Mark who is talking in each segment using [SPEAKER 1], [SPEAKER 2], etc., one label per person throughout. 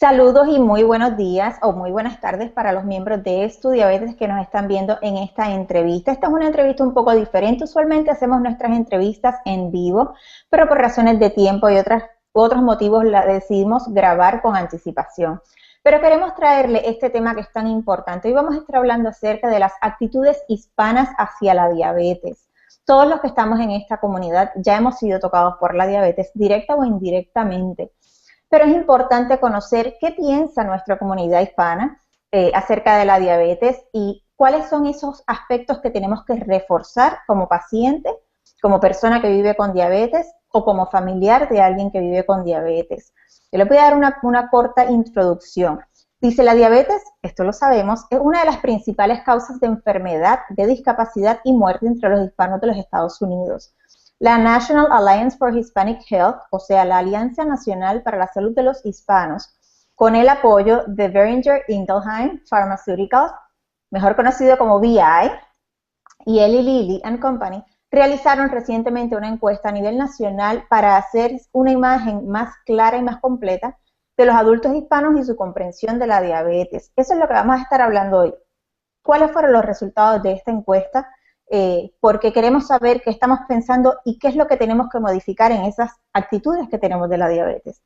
[SPEAKER 1] Saludos y muy buenos días o muy buenas tardes para los miembros de Estudiabetes que nos están viendo en esta entrevista. Esta es una entrevista un poco diferente. Usualmente hacemos nuestras entrevistas en vivo, pero por razones de tiempo y otros motivos la decidimos grabar con anticipación. Pero queremos traerle este tema que es tan importante. Hoy vamos a estar hablando acerca de las actitudes hispanas hacia la diabetes. Todos los que estamos en esta comunidad ya hemos sido tocados por la diabetes, directa o indirectamente. Pero es importante conocer qué piensa nuestra comunidad hispana acerca de la diabetes y cuáles son esos aspectos que tenemos que reforzar como paciente, como persona que vive con diabetes o como familiar de alguien que vive con diabetes. Yo le voy a dar una corta introducción. Dice, la diabetes, esto lo sabemos, es una de las principales causas de enfermedad, de discapacidad y muerte entre los hispanos de los Estados Unidos. La National Alliance for Hispanic Health, o sea, la Alianza Nacional para la Salud de los Hispanos, con el apoyo de Boehringer Ingelheim Pharmaceuticals, mejor conocido como BI, y Eli Lilly and Company, realizaron recientemente una encuesta a nivel nacional para hacer una imagen más clara y más completa de los adultos hispanos y su comprensión de la diabetes. Eso es lo que vamos a estar hablando hoy. ¿Cuáles fueron los resultados de esta encuesta? Porque queremos saber qué estamos pensando y qué es lo que tenemos que modificar en esas actitudes que tenemos de la diabetes.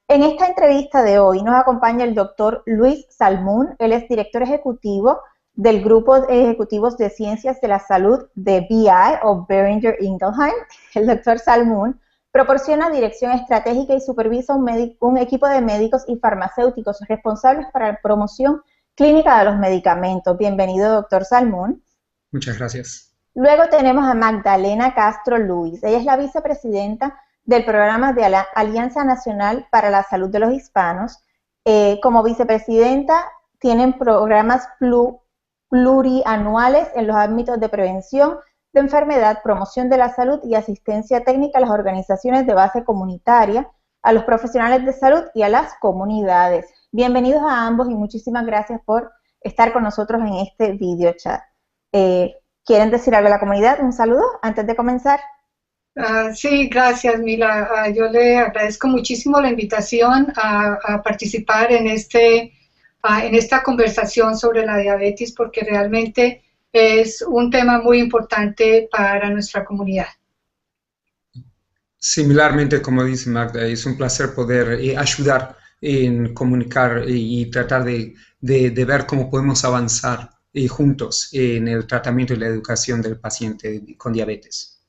[SPEAKER 1] En esta entrevista de hoy nos acompaña el doctor Luis Salmún. Él es director ejecutivo del Grupo de Ejecutivos de Ciencias de la Salud de BI o Boehringer Ingelheim. El doctor Salmún proporciona dirección estratégica y supervisa un equipo de médicos y farmacéuticos responsables para la promoción clínica de los medicamentos. Bienvenido, doctor Salmún.
[SPEAKER 2] Muchas gracias.
[SPEAKER 1] Luego tenemos a Magdalena Castro Luis. Ella es la vicepresidenta del programa de la Alianza Nacional para la Salud de los Hispanos. Como vicepresidenta, tienen programas plurianuales en los ámbitos de prevención de enfermedad, promoción de la salud y asistencia técnica a las organizaciones de base comunitaria, a los profesionales de salud y a las comunidades. Bienvenidos a ambos y muchísimas gracias por estar con nosotros en este video chat. ¿Quieren decir algo a la comunidad? ¿Un saludo antes de comenzar?
[SPEAKER 3] Sí, gracias, Mila. Yo le agradezco muchísimo la invitación a participar en esta conversación sobre la diabetes porque realmente es un tema muy importante para nuestra comunidad.
[SPEAKER 2] Similarmente, como dice Magda, es un placer poder ayudar en comunicar y tratar de ver cómo podemos avanzar juntos en el tratamiento y la educación del paciente con diabetes.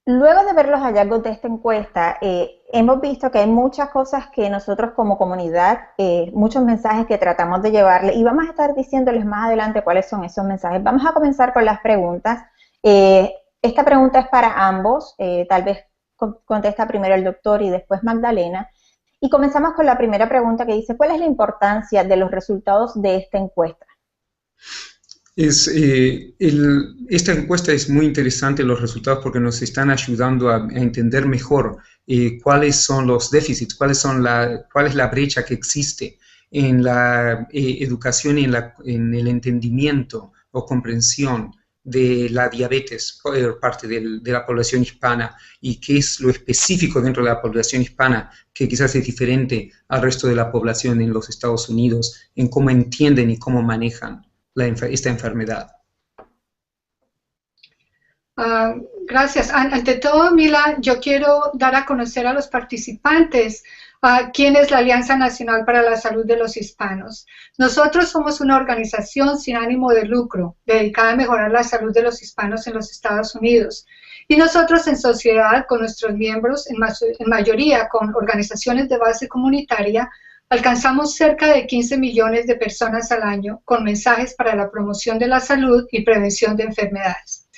[SPEAKER 1] Luego de ver los hallazgos de esta encuesta, hemos visto que hay muchas cosas que nosotros como comunidad, muchos mensajes que tratamos de llevarle y vamos a estar diciéndoles más adelante cuáles son esos mensajes. Vamos a comenzar con las preguntas. Esta pregunta es para ambos, tal vez contesta primero el doctor y después Magdalena. Y comenzamos con la primera pregunta que dice, ¿cuál es la importancia de los resultados de esta encuesta?
[SPEAKER 2] Esta encuesta es muy interesante, los resultados, porque nos están ayudando a entender mejor cuáles son los déficits, cuál es la brecha que existe en la educación y en el entendimiento o comprensión de la diabetes por parte de la población hispana y qué es lo específico dentro de la población hispana que quizás es diferente al resto de la población en los Estados Unidos, en cómo entienden y cómo manejan esta enfermedad.
[SPEAKER 3] Gracias. Ante todo, Mila, yo quiero dar a conocer a los participantes quién es la Alianza Nacional para la Salud de los Hispanos. Nosotros somos una organización sin ánimo de lucro dedicada a mejorar la salud de los hispanos en los Estados Unidos. Y nosotros en sociedad con nuestros miembros, en mayoría con organizaciones de base comunitaria, alcanzamos cerca de 15 millones de personas al año con mensajes para la promoción de la salud y prevención de enfermedades.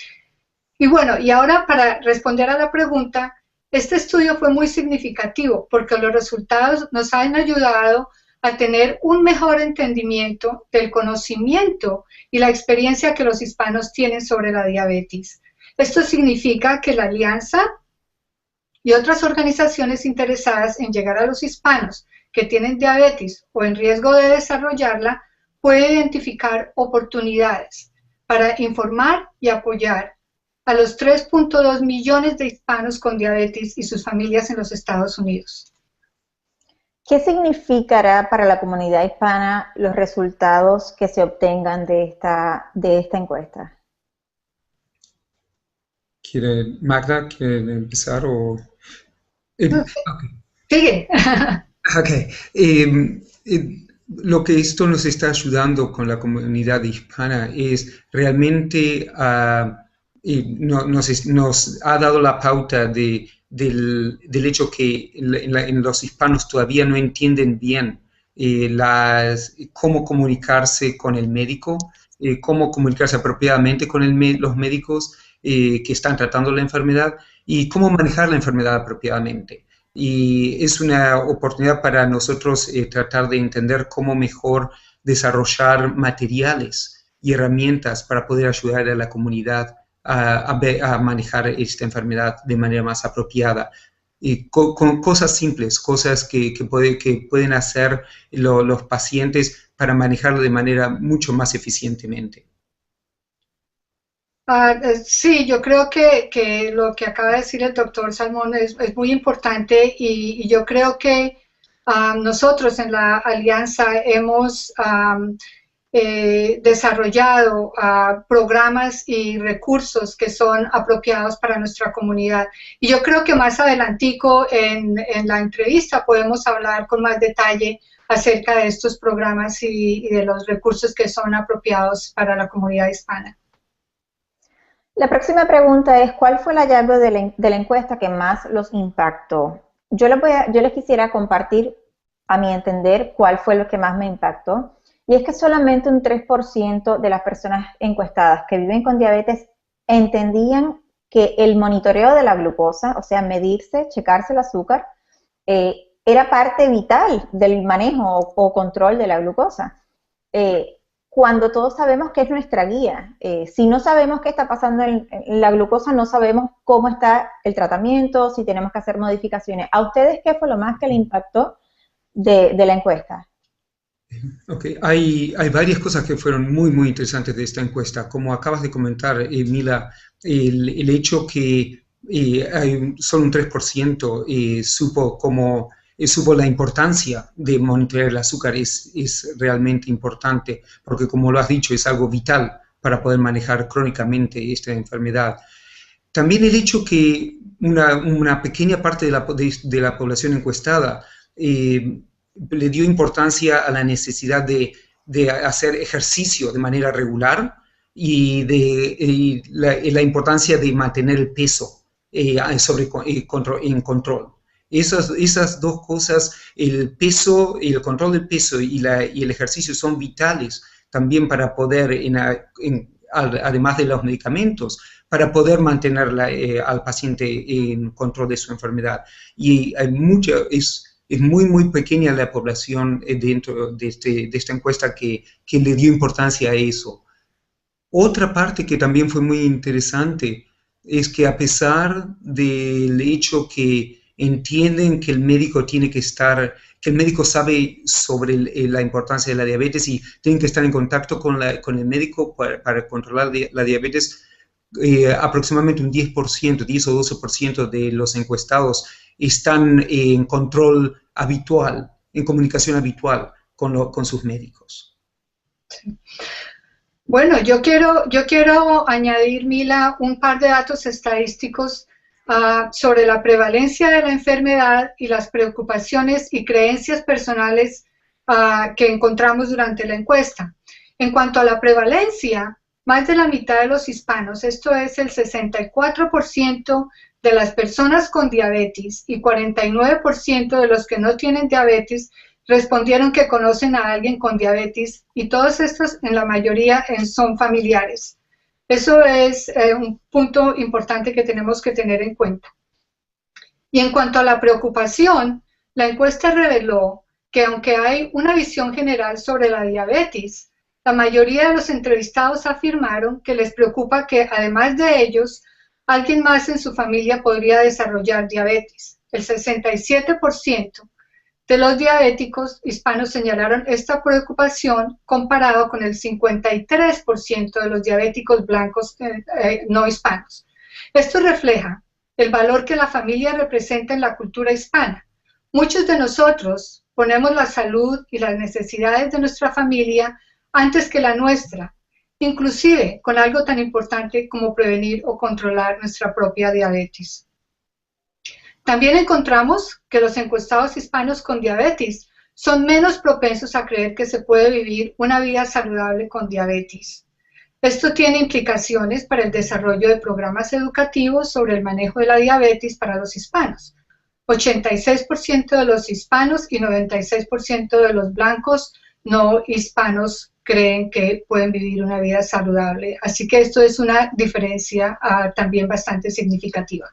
[SPEAKER 3] Y bueno, y ahora para responder a la pregunta, este estudio fue muy significativo porque los resultados nos han ayudado a tener un mejor entendimiento del conocimiento y la experiencia que los hispanos tienen sobre la diabetes. Esto significa que la Alianza y otras organizaciones interesadas en llegar a los hispanos que tienen diabetes o en riesgo de desarrollarla, puede identificar oportunidades para informar y apoyar a los 3.2 millones de hispanos con diabetes y sus familias en los Estados Unidos.
[SPEAKER 1] ¿Qué significará para la comunidad hispana los resultados que se obtengan de esta encuesta?
[SPEAKER 2] Magda, ¿quiere empezar? Okay.
[SPEAKER 3] Sigue.
[SPEAKER 2] Okay. Lo que esto nos está ayudando con la comunidad hispana es realmente nos ha dado la pauta del hecho que en los hispanos todavía no entienden bien cómo comunicarse con el médico, cómo comunicarse apropiadamente con los médicos que están tratando la enfermedad y cómo manejar la enfermedad apropiadamente. Y es una oportunidad para nosotros tratar de entender cómo mejor desarrollar materiales y herramientas para poder ayudar a la comunidad a manejar esta enfermedad de manera más apropiada. Y con cosas simples, cosas que pueden hacer los pacientes para manejarlo de manera mucho más eficientemente.
[SPEAKER 3] Sí, yo creo que lo que acaba de decir el doctor Salmón es muy importante y yo creo que nosotros en la Alianza hemos desarrollado programas y recursos que son apropiados para nuestra comunidad. Y yo creo que más adelantico en la entrevista podemos hablar con más detalle acerca de estos programas y de los recursos que son apropiados para la comunidad hispana.
[SPEAKER 1] La próxima pregunta es, ¿cuál fue el hallazgo de la encuesta que más los impactó? Yo les quisiera compartir, a mi entender, cuál fue lo que más me impactó. Y es que solamente un 3% de las personas encuestadas que viven con diabetes entendían que el monitoreo de la glucosa, o sea, medirse, checarse el azúcar, era parte vital del manejo o control de la glucosa. Cuando todos sabemos que es nuestra guía. Si no sabemos qué está pasando en la glucosa, no sabemos cómo está el tratamiento, si tenemos que hacer modificaciones. ¿A ustedes qué fue lo más que le impactó de la encuesta?
[SPEAKER 2] Ok, hay varias cosas que fueron muy, muy interesantes de esta encuesta. Como acabas de comentar, Mila, el hecho que solo un 3% supo la importancia de monitorear el azúcar es realmente importante, porque como lo has dicho, es algo vital para poder manejar crónicamente esta enfermedad. También el hecho que una pequeña parte de la población encuestada le dio importancia a la necesidad de hacer ejercicio de manera regular y la importancia de mantener el peso en control. Esas dos cosas, el control del peso y el ejercicio son vitales también para poder, además de los medicamentos, para poder mantener al paciente en control de su enfermedad. Y es muy, muy pequeña la población dentro de esta encuesta que le dio importancia a eso. Otra parte que también fue muy interesante es que a pesar del hecho que entienden que el médico que el médico sabe sobre la importancia de la diabetes y tienen que estar en contacto con el médico para controlar la diabetes, aproximadamente un 10 o 12% de los encuestados están en control habitual, en comunicación habitual con sus médicos.
[SPEAKER 3] Sí. Bueno, yo quiero añadir, Mila, un par de datos estadísticos sobre la prevalencia de la enfermedad y las preocupaciones y creencias personales que encontramos durante la encuesta. En cuanto a la prevalencia, más de la mitad de los hispanos, esto es el 64% de las personas con diabetes y 49% de los que no tienen diabetes, respondieron que conocen a alguien con diabetes y todos estos en la mayoría son familiares. Eso es un punto importante que tenemos que tener en cuenta. Y en cuanto a la preocupación, la encuesta reveló que aunque hay una visión general sobre la diabetes, la mayoría de los entrevistados afirmaron que les preocupa que además de ellos, alguien más en su familia podría desarrollar diabetes. El 67% de los diabéticos hispanos señalaron esta preocupación comparado con el 53% de los diabéticos blancos no hispanos. Esto refleja el valor que la familia representa en la cultura hispana, Muchos de nosotros ponemos la salud y las necesidades de nuestra familia antes que la nuestra, inclusive con algo tan importante como prevenir o controlar nuestra propia diabetes. También encontramos que los encuestados hispanos con diabetes son menos propensos a creer que se puede vivir una vida saludable con diabetes. Esto tiene implicaciones para el desarrollo de programas educativos sobre el manejo de la diabetes para los hispanos. 86% de los hispanos y 96% de los blancos no hispanos creen que pueden vivir una vida saludable. Así que esto es una diferencia también bastante significativa.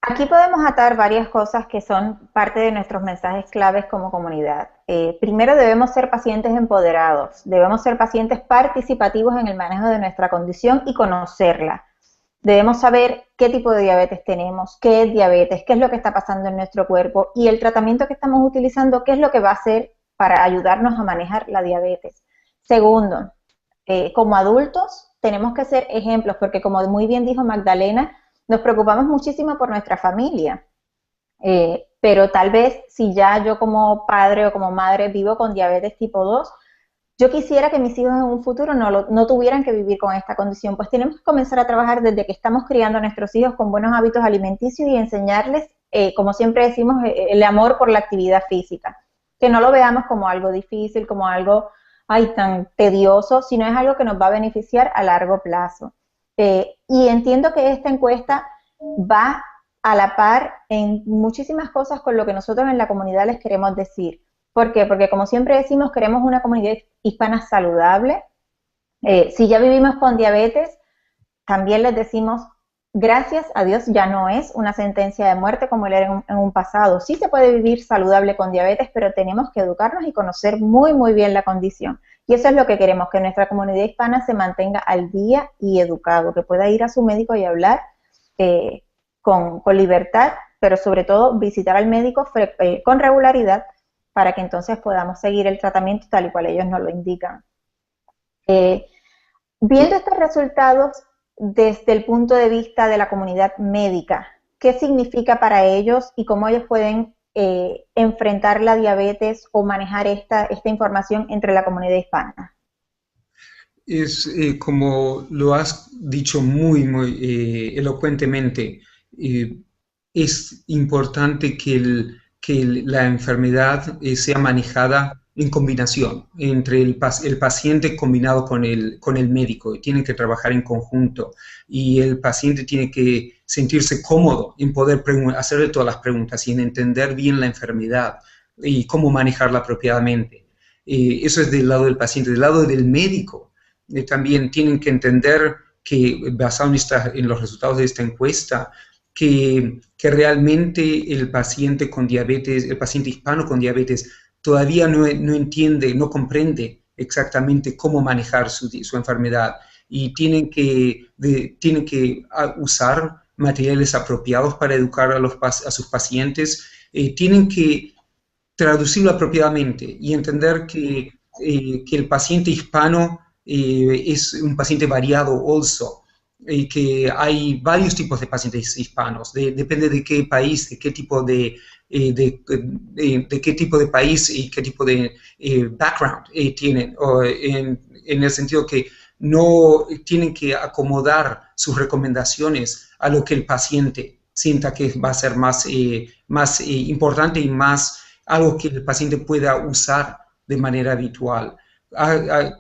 [SPEAKER 1] Aquí podemos atar varias cosas que son parte de nuestros mensajes claves como comunidad. Primero, debemos ser pacientes empoderados, debemos ser pacientes participativos en el manejo de nuestra condición y conocerla. Debemos saber qué tipo de diabetes tenemos, qué es diabetes, qué es lo que está pasando en nuestro cuerpo y el tratamiento que estamos utilizando, qué es lo que va a hacer para ayudarnos a manejar la diabetes. Segundo, como adultos tenemos que ser ejemplos porque, como muy bien dijo Magdalena, nos preocupamos muchísimo por nuestra familia, pero tal vez si ya yo como padre o como madre vivo con diabetes tipo 2, yo quisiera que mis hijos en un futuro no tuvieran que vivir con esta condición, pues tenemos que comenzar a trabajar desde que estamos criando a nuestros hijos con buenos hábitos alimenticios y enseñarles, como siempre decimos, el amor por la actividad física, que no lo veamos como algo difícil, como algo tan tedioso, sino es algo que nos va a beneficiar a largo plazo. Y entiendo que esta encuesta va a la par en muchísimas cosas con lo que nosotros en la comunidad les queremos decir. ¿Por qué? Porque como siempre decimos, queremos una comunidad hispana saludable. Si ya vivimos con diabetes, también les decimos, gracias a Dios ya no es una sentencia de muerte como era en un pasado. Sí se puede vivir saludable con diabetes, pero tenemos que educarnos y conocer muy, muy bien la condición. Y eso es lo que queremos, que nuestra comunidad hispana se mantenga al día y educado, que pueda ir a su médico y hablar con libertad, pero sobre todo visitar al médico con regularidad para que entonces podamos seguir el tratamiento tal y cual ellos nos lo indican. Viendo estos resultados desde el punto de vista de la comunidad médica, ¿qué significa para ellos y cómo ellos pueden enfrentar la diabetes o manejar esta información entre la comunidad hispana?
[SPEAKER 2] Es como lo has dicho muy, muy elocuentemente, es importante que la enfermedad sea manejada en combinación entre el paciente combinado con el médico, y tienen que trabajar en conjunto, y el paciente tiene que sentirse cómodo en poder hacerle todas las preguntas y en entender bien la enfermedad y cómo manejarla apropiadamente. Eso es del lado del paciente. Del lado del médico, también tienen que entender que, basado en los resultados de esta encuesta, que realmente el paciente con diabetes, el paciente hispano con diabetes, todavía no entiende, no comprende exactamente cómo manejar su enfermedad, y tienen que usar materiales apropiados para educar a sus pacientes, tienen que traducirlo apropiadamente y entender que el paciente hispano es un paciente variado also, y que hay varios tipos de pacientes hispanos, depende de qué país, de qué tipo de país y qué tipo de background tienen, en el sentido que no tienen que acomodar sus recomendaciones a lo que el paciente sienta que va a ser más importante y más algo que el paciente pueda usar de manera habitual.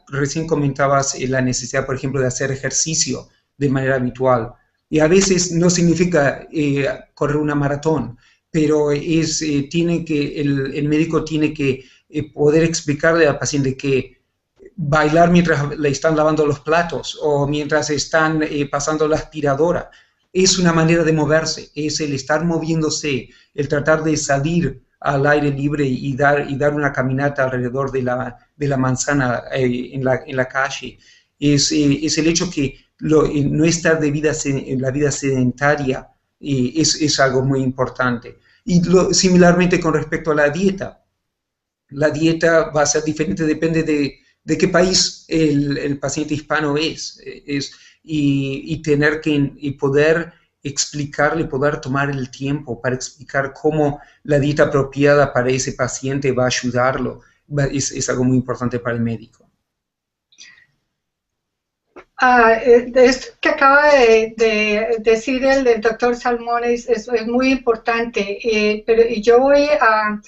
[SPEAKER 2] Recién comentabas la necesidad, por ejemplo, de hacer ejercicio de manera habitual, y a veces no significa correr una maratón, pero el médico tiene que poder explicarle al paciente que bailar mientras le están lavando los platos o mientras están pasando la aspiradora es una manera de moverse, es el estar moviéndose, el tratar de salir al aire libre y dar una caminata alrededor de la manzana en la calle. Es el hecho que no estar en la vida sedentaria es algo muy importante. Y similarmente con respecto a la dieta va a ser diferente, depende de qué país el paciente hispano es, y tener que poder explicarle, poder tomar el tiempo para explicar cómo la dieta apropiada para ese paciente va a ayudarlo, es algo muy importante para el médico.
[SPEAKER 3] Esto que acaba de decir el doctor Salmón es muy importante, pero yo voy a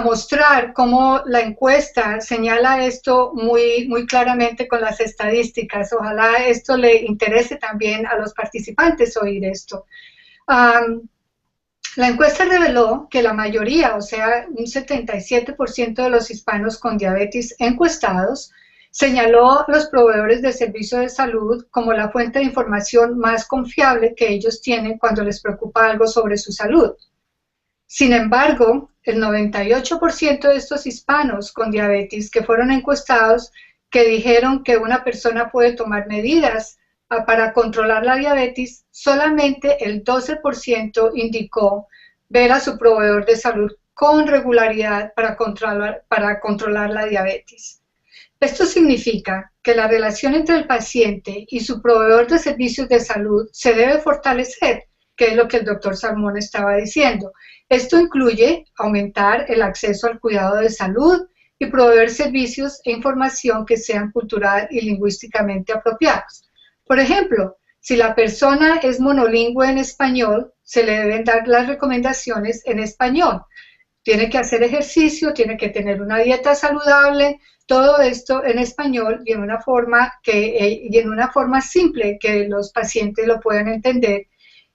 [SPEAKER 3] mostrar cómo la encuesta señala esto muy claramente con las estadísticas. Ojalá esto le interese también a los participantes oír esto. La encuesta reveló que la mayoría, o sea, un 77% de los hispanos con diabetes encuestados, señaló a los proveedores de servicios de salud como la fuente de información más confiable que ellos tienen cuando les preocupa algo sobre su salud. Sin embargo, el 98% de estos hispanos con diabetes que fueron encuestados, que dijeron que una persona puede tomar medidas para controlar la diabetes, solamente el 12% indicó ver a su proveedor de salud con regularidad para controlar la diabetes. Esto significa que la relación entre el paciente y su proveedor de servicios de salud se debe fortalecer, que es lo que el doctor Salmón estaba diciendo. Esto incluye aumentar el acceso al cuidado de salud y proveer servicios e información que sean cultural y lingüísticamente apropiados. Por ejemplo, si la persona es monolingüe en español, se le deben dar las recomendaciones en español. Tiene que hacer ejercicio, tiene que tener una dieta saludable, todo esto en español y en una forma simple que los pacientes lo puedan entender.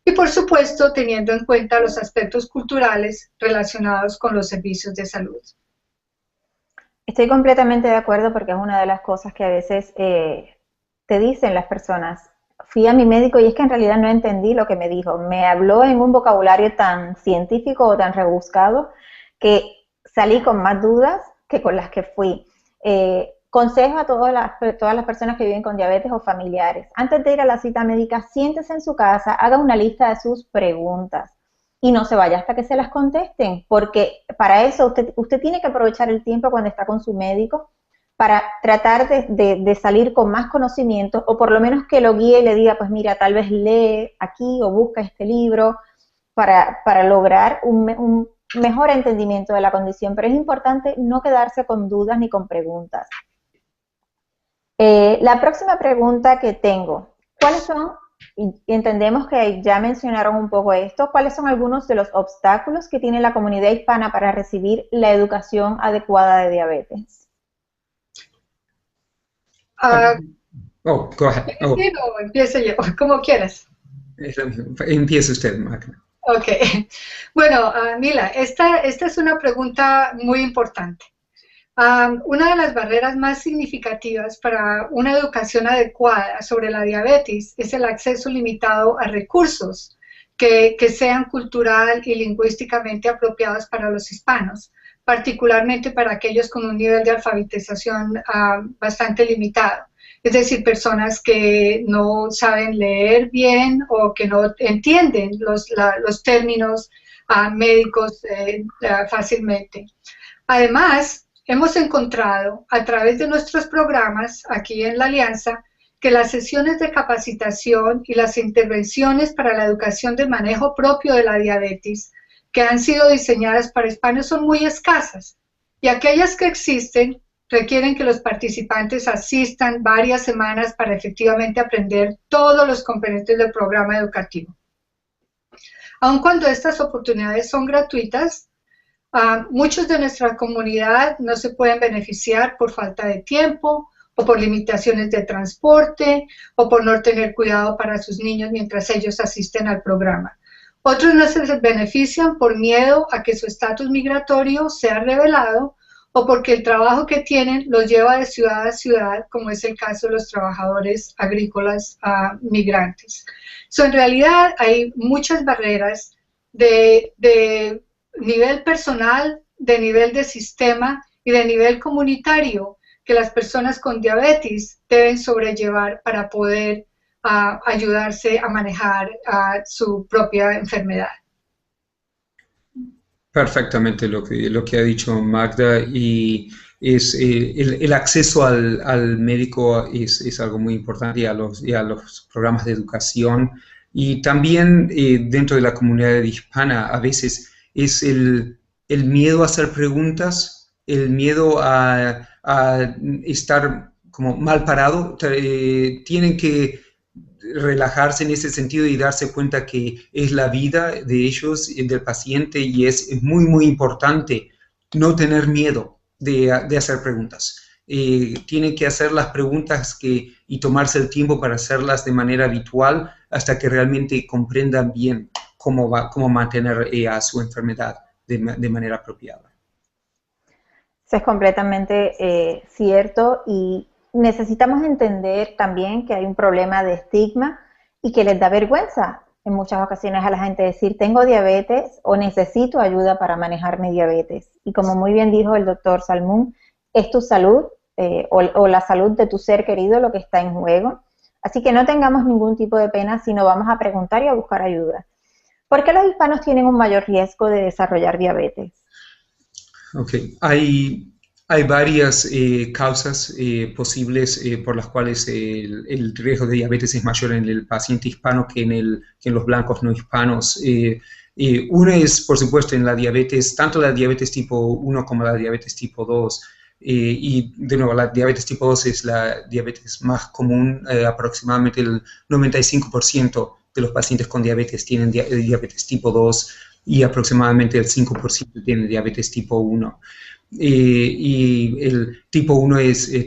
[SPEAKER 3] Y por supuesto, teniendo en cuenta los aspectos culturales relacionados con los servicios de salud.
[SPEAKER 1] Estoy completamente de acuerdo porque es una de las cosas que a veces te dicen las personas. Fui a mi médico y es que en realidad no entendí lo que me dijo. Me habló en un vocabulario tan científico o tan rebuscado que salí con más dudas que con las que fui. Consejo a todas las personas que viven con diabetes o familiares. Antes de ir a la cita médica, siéntese en su casa, haga una lista de sus preguntas y no se vaya hasta que se las contesten, porque para eso usted tiene que aprovechar el tiempo cuando está con su médico para tratar de salir con más conocimiento o por lo menos que lo guíe y le diga, pues mira, tal vez lee aquí o busca este libro para lograr un mejor entendimiento de la condición, pero es importante no quedarse con dudas ni con preguntas. La próxima pregunta que tengo, ¿cuáles son, y entendemos que ya mencionaron un poco esto, cuáles son algunos de los obstáculos que tiene la comunidad hispana para recibir la educación adecuada de diabetes?
[SPEAKER 2] Go ahead.
[SPEAKER 3] Empiezo yo, como quieras.
[SPEAKER 2] Empiece usted, Magda.
[SPEAKER 3] Ok. Bueno, Mila, esta es una pregunta muy importante. Una de las barreras más significativas para una educación adecuada sobre la diabetes es el acceso limitado a recursos que sean cultural y lingüísticamente apropiados para los hispanos, particularmente para aquellos con un nivel de alfabetización bastante limitado. Es decir, personas que no saben leer bien o que no entienden los términos médicos fácilmente. Además, hemos encontrado a través de nuestros programas aquí en la Alianza que las sesiones de capacitación y las intervenciones para la educación del manejo propio de la diabetes que han sido diseñadas para hispanos son muy escasas y aquellas que existen requieren que los participantes asistan varias semanas para efectivamente aprender todos los componentes del programa educativo. Aun cuando estas oportunidades son gratuitas, muchos de nuestra comunidad no se pueden beneficiar por falta de tiempo o por limitaciones de transporte o por no tener cuidado para sus niños mientras ellos asisten al programa. Otros no se benefician por miedo a que su estatus migratorio sea revelado o porque el trabajo que tienen los lleva de ciudad a ciudad, como es el caso de los trabajadores agrícolas migrantes. En realidad hay muchas barreras de nivel personal, de nivel de sistema y de nivel comunitario que las personas con diabetes deben sobrellevar para poder ayudarse a manejar su propia enfermedad.
[SPEAKER 2] Perfectamente lo que ha dicho Magda, y es el acceso al médico es algo muy importante, y a los programas de educación. Y también dentro de la comunidad hispana a veces es el miedo a hacer preguntas, el miedo a estar como mal parado. Tienen que relajarse en ese sentido y darse cuenta que es la vida de ellos, del paciente, y es muy, muy importante no tener miedo de hacer preguntas. Tienen que hacer las preguntas y tomarse el tiempo para hacerlas de manera habitual hasta que realmente comprendan bien cómo mantener a su enfermedad de manera apropiada.
[SPEAKER 1] Eso es completamente cierto, y necesitamos entender también que hay un problema de estigma y que les da vergüenza en muchas ocasiones a la gente decir tengo diabetes o necesito ayuda para manejar mi diabetes. Y como muy bien dijo el doctor Salmón, es tu salud o la salud de tu ser querido lo que está en juego. Así que no tengamos ningún tipo de pena, sino vamos a preguntar y a buscar ayuda. ¿Por qué los hispanos tienen un mayor riesgo de desarrollar diabetes?
[SPEAKER 2] Ok, hay varias causas posibles por las cuales el riesgo de diabetes es mayor en el paciente hispano que en los blancos no hispanos. Una es, por supuesto, en la diabetes, tanto la diabetes tipo 1 como la diabetes tipo 2. Y de nuevo, la diabetes tipo 2 es la diabetes más común. Aproximadamente el 95% de los pacientes con diabetes tienen diabetes tipo 2 y aproximadamente el 5% tiene diabetes tipo 1. Y el tipo 1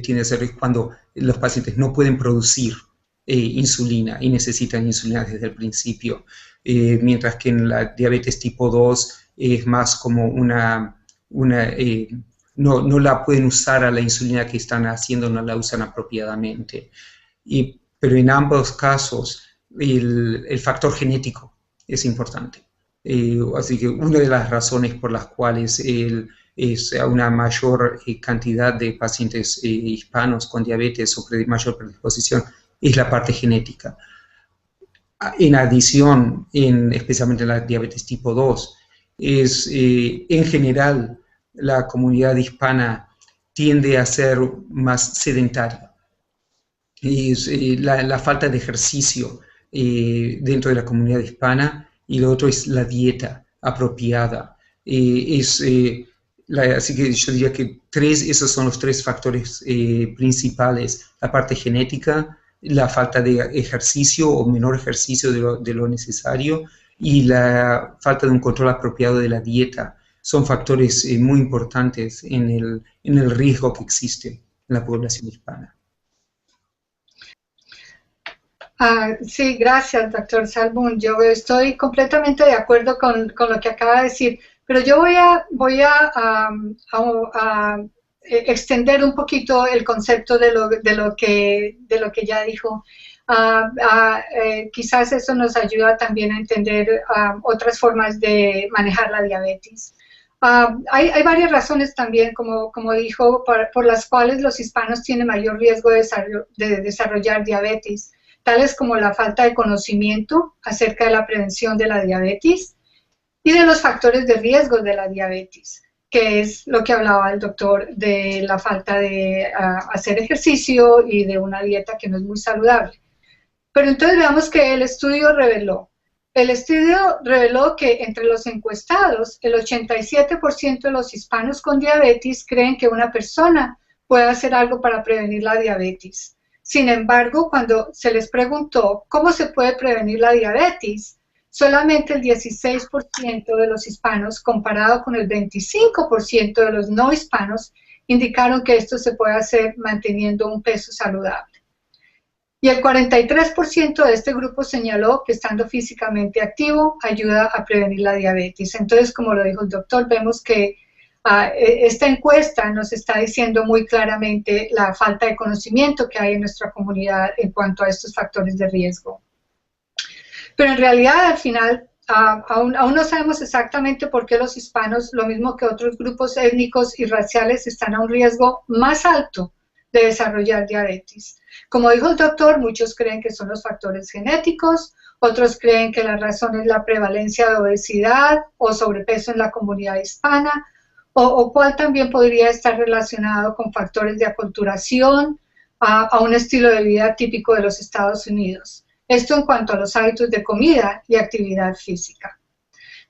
[SPEAKER 2] tiene que ser cuando los pacientes no pueden producir insulina y necesitan insulina desde el principio, mientras que en la diabetes tipo 2 es más como no la pueden usar a la insulina que están haciendo, no la usan apropiadamente. Pero en ambos casos el factor genético es importante. Así que una de las razones por las cuales es una mayor cantidad de pacientes hispanos con diabetes o mayor predisposición es la parte genética. En adición, especialmente en la diabetes tipo 2, en general la comunidad hispana tiende a ser más sedentaria. La falta de ejercicio dentro de la comunidad hispana, y lo otro es la dieta apropiada. Así que yo diría que esos son los tres factores principales: la parte genética, la falta de ejercicio o menor ejercicio de lo necesario, y la falta de un control apropiado de la dieta. Son factores muy importantes en el riesgo que existe en la población hispana.
[SPEAKER 3] Sí, gracias, doctor Salmón. Yo estoy completamente de acuerdo con lo que acaba de decir, pero yo voy a extender un poquito el concepto de lo que ya dijo. Quizás eso nos ayuda también a entender otras formas de manejar la diabetes. Hay varias razones también, como dijo, por las cuales los hispanos tienen mayor riesgo de desarrollar diabetes, tales como la falta de conocimiento acerca de la prevención de la diabetes y de los factores de riesgo de la diabetes, que es lo que hablaba el doctor de la falta de hacer ejercicio y de una dieta que no es muy saludable. Pero entonces veamos que el estudio reveló que entre los encuestados, el 87% de los hispanos con diabetes creen que una persona puede hacer algo para prevenir la diabetes. Sin embargo, cuando se les preguntó cómo se puede prevenir la diabetes, solamente el 16% de los hispanos, comparado con el 25% de los no hispanos, indicaron que esto se puede hacer manteniendo un peso saludable. Y el 43% de este grupo señaló que estando físicamente activo ayuda a prevenir la diabetes. Entonces, como lo dijo el doctor, vemos que esta encuesta nos está diciendo muy claramente la falta de conocimiento que hay en nuestra comunidad en cuanto a estos factores de riesgo. Pero en realidad, al final, aún no sabemos exactamente por qué los hispanos, lo mismo que otros grupos étnicos y raciales, están a un riesgo más alto de desarrollar diabetes. Como dijo el doctor, muchos creen que son los factores genéticos, otros creen que la razón es la prevalencia de obesidad o sobrepeso en la comunidad hispana, o cuál también podría estar relacionado con factores de aculturación a un estilo de vida típico de los Estados Unidos. Esto en cuanto a los hábitos de comida y actividad física.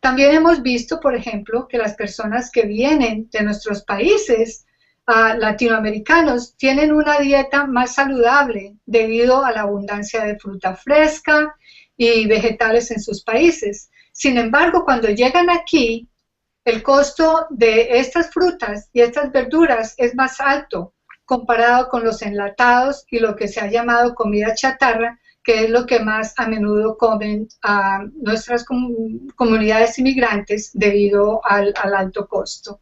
[SPEAKER 3] También hemos visto, por ejemplo, que las personas que vienen de nuestros países latinoamericanos tienen una dieta más saludable debido a la abundancia de fruta fresca y vegetales en sus países. Sin embargo, cuando llegan aquí, el costo de estas frutas y estas verduras es más alto comparado con los enlatados y lo que se ha llamado comida chatarra, que es lo que más a menudo comen nuestras comunidades inmigrantes debido al alto costo.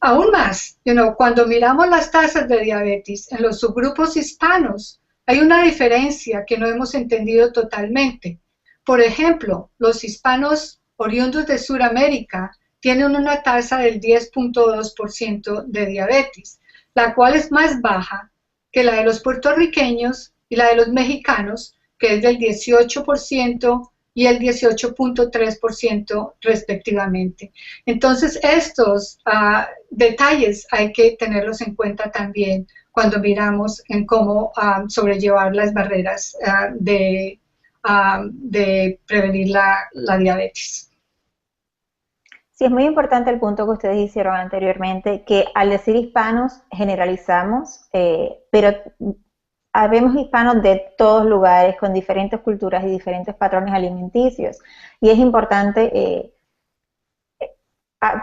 [SPEAKER 3] Aún más, cuando miramos las tasas de diabetes en los subgrupos hispanos, hay una diferencia que no hemos entendido totalmente. Por ejemplo, los hispanos oriundos de Sudamérica tienen una tasa del 10.2% de diabetes, la cual es más baja que la de los puertorriqueños y la de los mexicanos, que es del 18% y el 18.3% respectivamente. Entonces, estos detalles hay que tenerlos en cuenta también cuando miramos en cómo sobrellevar las barreras de prevenir la diabetes.
[SPEAKER 1] Sí, es muy importante el punto que ustedes hicieron anteriormente, que al decir hispanos generalizamos, pero habemos hispanos de todos lugares, con diferentes culturas y diferentes patrones alimenticios, y es importante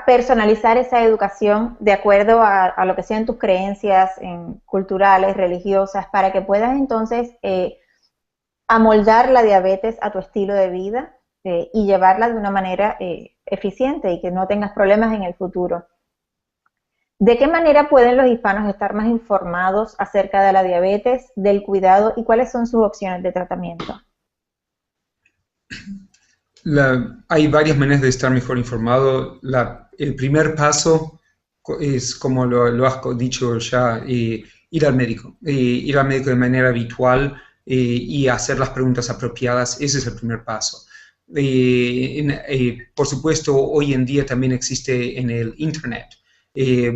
[SPEAKER 1] personalizar esa educación de acuerdo a lo que sean tus creencias culturales, religiosas, para que puedas entonces amoldar la diabetes a tu estilo de vida y llevarla de una manera eficiente y que no tengas problemas en el futuro. ¿De qué manera pueden los hispanos estar más informados acerca de la diabetes, del cuidado y cuáles son sus opciones de tratamiento?
[SPEAKER 2] Hay varias maneras de estar mejor informado. El primer paso es, como lo has dicho ya, ir al médico de manera habitual y hacer las preguntas apropiadas. Ese es el primer paso. Por supuesto, hoy en día también existe en el Internet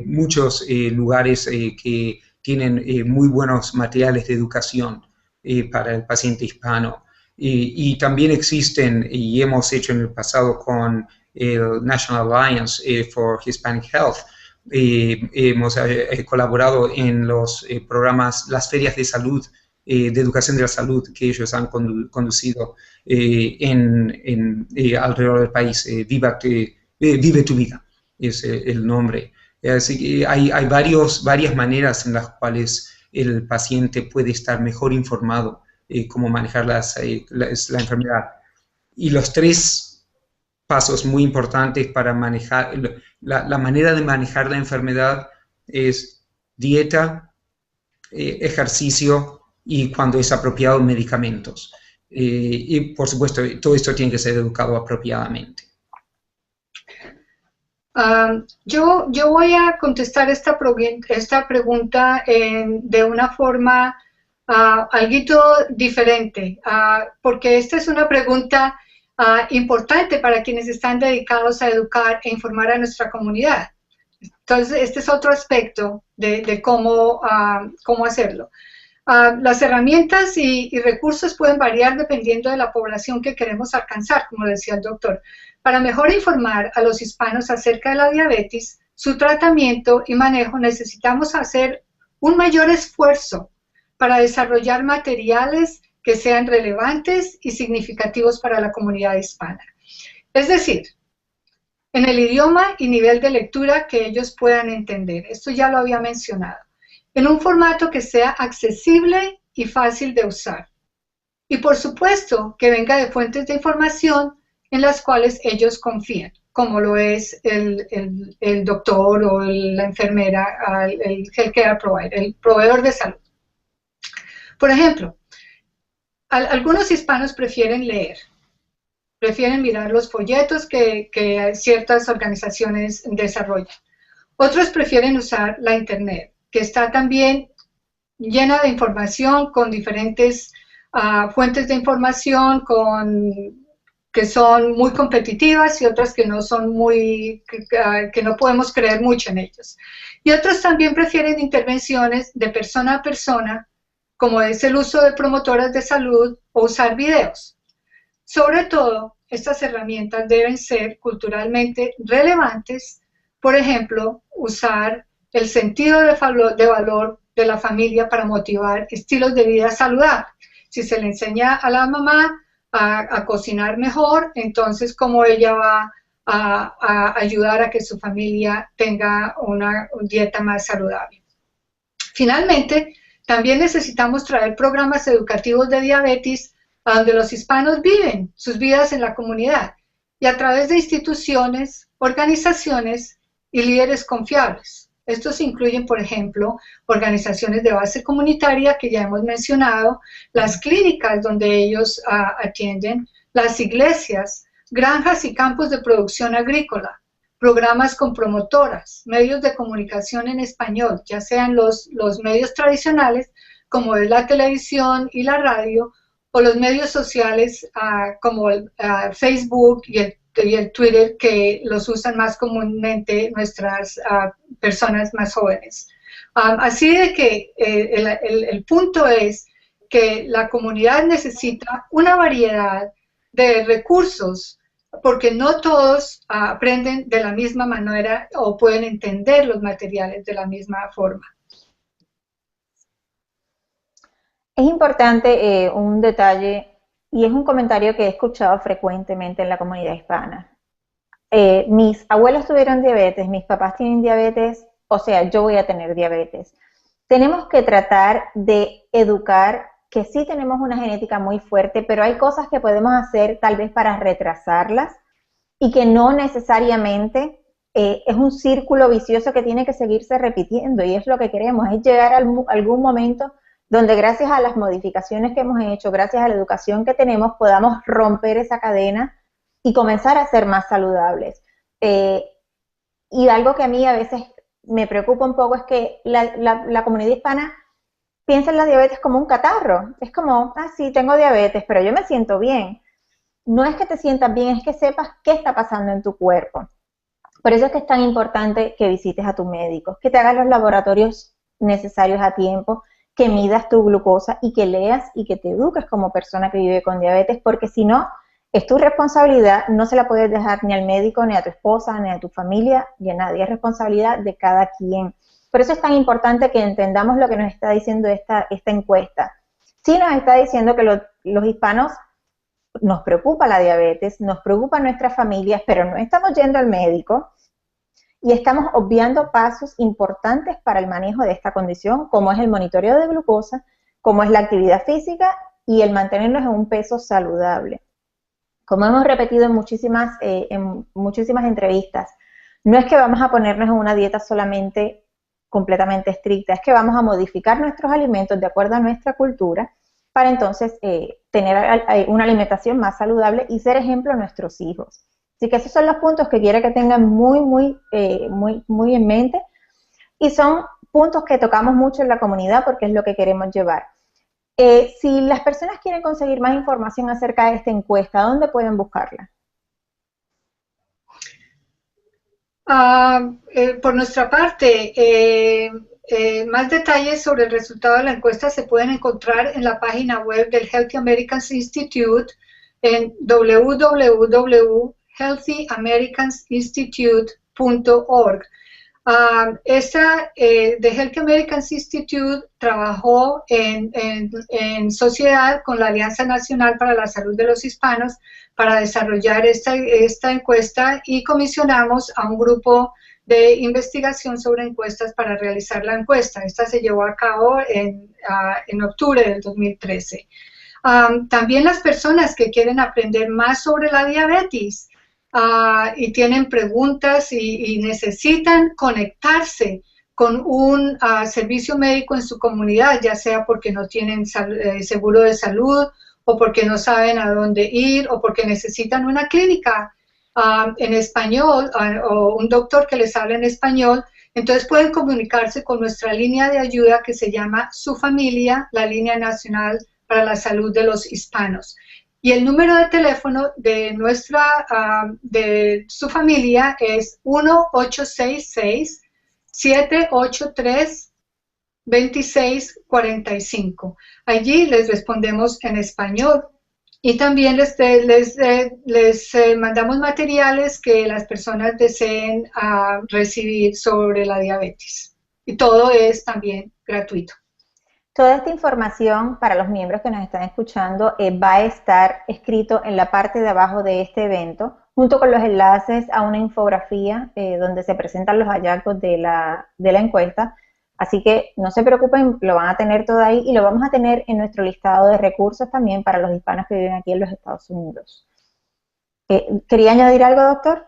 [SPEAKER 2] muchos lugares que tienen muy buenos materiales de educación para el paciente hispano. Y también existen, y hemos hecho en el pasado con el National Alliance for Hispanic Health, hemos colaborado en los programas, las ferias de salud, de educación de la salud que ellos han conducido alrededor del país. Vive tu vida es el nombre. Así que hay varias maneras en las cuales el paciente puede estar mejor informado cómo manejar la enfermedad. Y los tres pasos muy importantes para manejar, la manera de manejar la enfermedad es dieta, ejercicio y, cuando es apropiado, medicamentos. Y por supuesto, todo esto tiene que ser educado apropiadamente.
[SPEAKER 3] Yo voy a contestar esta pregunta de una forma algo diferente, porque esta es una pregunta importante para quienes están dedicados a educar e informar a nuestra comunidad. Entonces, este es otro aspecto de cómo hacerlo. Las herramientas y recursos pueden variar dependiendo de la población que queremos alcanzar, como decía el doctor. Para mejor informar a los hispanos acerca de la diabetes, su tratamiento y manejo, necesitamos hacer un mayor esfuerzo para desarrollar materiales que sean relevantes y significativos para la comunidad hispana. Es decir, en el idioma y nivel de lectura que ellos puedan entender. Esto ya lo había mencionado. En un formato que sea accesible y fácil de usar. Y por supuesto que venga de fuentes de información en las cuales ellos confían, como lo es el doctor o la enfermera, el healthcare provider, el proveedor de salud. Por ejemplo, algunos hispanos prefieren leer, prefieren mirar los folletos que ciertas organizaciones desarrollan. Otros prefieren usar la Internet, que está también llena de información con diferentes fuentes de información que son muy competitivas y otras que no son que no podemos creer mucho en ellos. Y otros también prefieren intervenciones de persona a persona, como es el uso de promotoras de salud o usar videos. Sobre todo, estas herramientas deben ser culturalmente relevantes, por ejemplo, usar el sentido de valor de la familia para motivar estilos de vida saludables. Si se le enseña a la mamá a cocinar mejor, entonces cómo ella va a ayudar a que su familia tenga una dieta más saludable. Finalmente, también necesitamos traer programas educativos de diabetes a donde los hispanos viven sus vidas en la comunidad y a través de instituciones, organizaciones y líderes confiables. Estos incluyen, por ejemplo, organizaciones de base comunitaria que ya hemos mencionado, las clínicas donde ellos atienden, las iglesias, granjas y campos de producción agrícola, programas con promotoras, medios de comunicación en español, ya sean los medios tradicionales, como es la televisión y la radio, o los medios sociales como Facebook y el Twitter, que los usan más comúnmente nuestras personas más jóvenes. Así de que el punto es que la comunidad necesita una variedad de recursos, porque no todos aprenden de la misma manera o pueden entender los materiales de la misma forma.
[SPEAKER 1] Es importante un detalle, y es un comentario que he escuchado frecuentemente en la comunidad hispana. Mis abuelos tuvieron diabetes, mis papás tienen diabetes, o sea, yo voy a tener diabetes. Tenemos que tratar de educar que sí tenemos una genética muy fuerte, pero hay cosas que podemos hacer tal vez para retrasarlas y que no necesariamente es un círculo vicioso que tiene que seguirse repitiendo, y es lo que queremos, es llegar a algún momento donde gracias a las modificaciones que hemos hecho, gracias a la educación que tenemos, podamos romper esa cadena y comenzar a ser más saludables. Y algo que a mí a veces me preocupa un poco es que la comunidad hispana piensa en la diabetes como un catarro. Es como, sí, tengo diabetes, pero yo me siento bien. No es que te sientas bien, es que sepas qué está pasando en tu cuerpo. Por eso es que es tan importante que visites a tu médico, que te hagas los laboratorios necesarios a tiempo, que midas tu glucosa y que leas y que te eduques como persona que vive con diabetes, porque si no, es tu responsabilidad, no se la puedes dejar ni al médico, ni a tu esposa, ni a tu familia, ni a nadie, es responsabilidad de cada quien. Por eso es tan importante que entendamos lo que nos está diciendo esta encuesta. Sí nos está diciendo que los hispanos nos preocupa la diabetes, nos preocupa nuestras familias, pero no estamos yendo al médico y estamos obviando pasos importantes para el manejo de esta condición, como es el monitoreo de glucosa, como es la actividad física y el mantenernos en un peso saludable. Como hemos repetido en muchísimas entrevistas, no es que vamos a ponernos en una dieta solamente completamente estricta, es que vamos a modificar nuestros alimentos de acuerdo a nuestra cultura para entonces tener una alimentación más saludable y ser ejemplo a nuestros hijos. Así que esos son los puntos que quiero que tengan muy en mente, y son puntos que tocamos mucho en la comunidad porque es lo que queremos llevar. Si las personas quieren conseguir más información acerca de esta encuesta, ¿dónde pueden buscarla?
[SPEAKER 3] Por nuestra parte, más detalles sobre el resultado de la encuesta se pueden encontrar en la página web del Healthy Americans Institute en www.healthyamericansinstitute.org. The Healthy Americans Institute trabajó en sociedad con la Alianza Nacional para la Salud de los Hispanos para desarrollar esta encuesta, y comisionamos a un grupo de investigación sobre encuestas para realizar la encuesta. Esta se llevó a cabo en octubre del 2013. También las personas que quieren aprender más sobre la diabetes y tienen preguntas y necesitan conectarse con un servicio médico en su comunidad, ya sea porque no tienen seguro de salud, o porque no saben a dónde ir, o porque necesitan una clínica en español, o un doctor que les hable en español, entonces pueden comunicarse con nuestra línea de ayuda que se llama Su Familia, la Línea Nacional para la Salud de los Hispanos. Y el número de teléfono de Su Familia es 1-866-783-0000. 2645. Allí les respondemos en español y también les mandamos materiales que las personas deseen recibir sobre la diabetes. Y todo es también gratuito.
[SPEAKER 1] Toda esta información para los miembros que nos están escuchando va a estar escrito en la parte de abajo de este evento, junto con los enlaces a una infografía donde se presentan los hallazgos de la encuesta. Así que no se preocupen, lo van a tener todo ahí y lo vamos a tener en nuestro listado de recursos también para los hispanos que viven aquí en los Estados Unidos. ¿Quería añadir algo, doctor?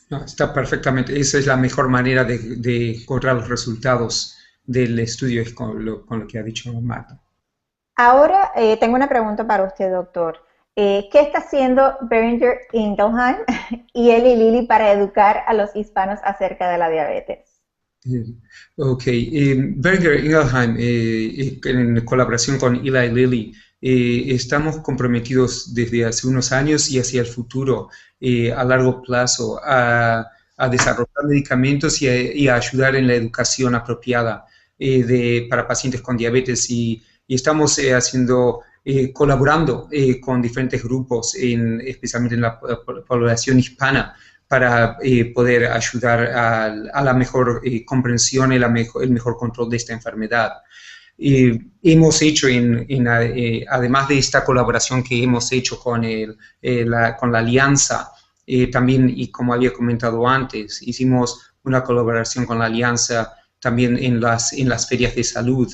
[SPEAKER 2] No, está perfectamente. Esa es la mejor manera de encontrar los resultados del estudio, es con lo que ha dicho Marta.
[SPEAKER 1] Ahora tengo una pregunta para usted, doctor. ¿Qué está haciendo Boehringer Ingelheim y Eli Lilly para educar a los hispanos acerca de la diabetes?
[SPEAKER 2] Ok, Boehringer Ingelheim, en colaboración con Eli Lilly, estamos comprometidos desde hace unos años y hacia el futuro, a largo plazo, a desarrollar medicamentos y a ayudar en la educación apropiada para pacientes con diabetes. Y estamos colaborando con diferentes grupos, especialmente en la población hispana, para poder ayudar a la mejor comprensión y el mejor control de esta enfermedad. Hemos hecho, además de esta colaboración que hemos hecho con la Alianza, también, y como había comentado antes, hicimos una colaboración con la Alianza también en las ferias de salud,